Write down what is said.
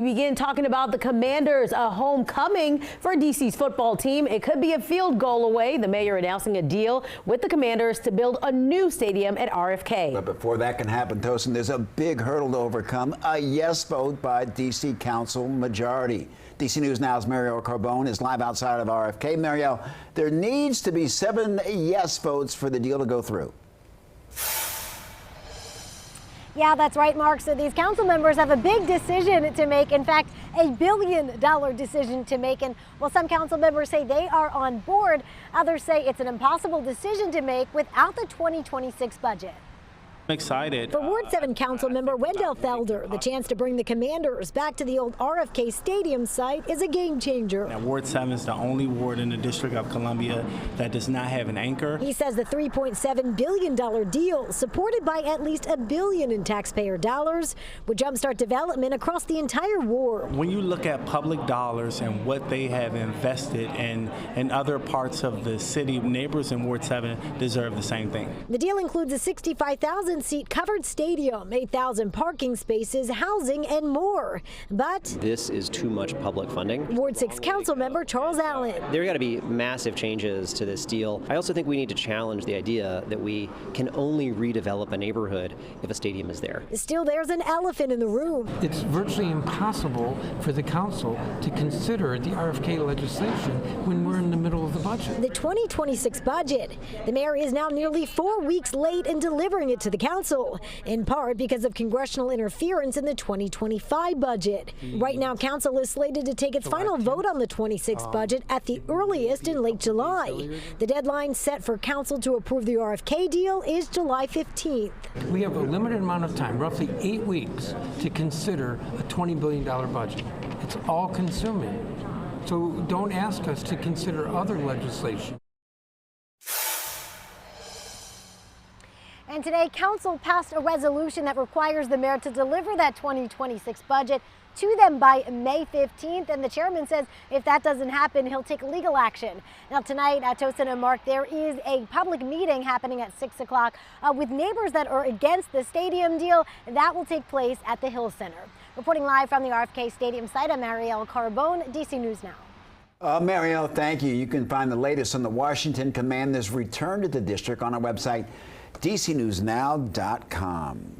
We begin talking about the Commanders, a homecoming for DC's football team. It could be a field goal away. The mayor announcing a deal with the Commanders to build a new stadium at RFK. But before that can happen, Tosin, there's a big hurdle to overcome, a yes vote by DC Council majority. DC News Now's Marielle Carbone is live outside of RFK. Marielle, there needs to be 7 yes votes for the deal to go through. Yeah, that's right, Mark. So these council members have a big decision to make. In fact, $1 billion decision to make. And while some council members say they are on board, others say it's an impossible decision to make without the 2026 budget. I'm excited. For Ward 7 council member Wendell Felder, the chance to bring the Commanders back to the old RFK Stadium site is a game changer. Now, Ward 7 is the only ward in the District of Columbia that does not have an anchor. He says the $3.7 billion deal, supported by at least $1 billion in taxpayer dollars, would jumpstart development across the entire ward. When you look at public dollars and what they have invested in other parts of the city, neighbors in Ward 7 deserve the same thing. The deal includes a 65,000-seat covered stadium, 8,000 parking spaces, housing, and more. But this is too much public funding. Ward 6 council member Charles Allen. There got to be massive changes to this deal. I also think we need to challenge the idea that we can only redevelop a neighborhood if a stadium is there. Still, there's an elephant in the room. It's virtually impossible for the council to consider the RFK legislation when we're in the middle of the budget. The 2026 budget. The mayor is now nearly 4 weeks late in delivering it to the council, in part because of congressional interference in the 2025 budget. Right now, council is slated to take its final vote on the 26 budget at the earliest in late July. The deadline set for council to approve the RFK deal is July 15th. We have a limited amount of time, roughly 8 weeks, to consider a $20 billion budget. It's all consuming. So don't ask us to consider other legislation. And today, council passed a resolution that requires the mayor to deliver that 2026 budget to them by May 15th. And the chairman says if that doesn't happen, he'll take legal action. Now, tonight at Tosin and Mark, there is a public meeting happening at 6 o'clock with neighbors that are against the stadium deal. That will take place at the Hill Center. Reporting live from the RFK Stadium site, I'm Marielle Carbone, DC News Now. Marielle, thank you. You can find the latest on the Washington Commanders' return to the district on our website, dcnewsnow.com.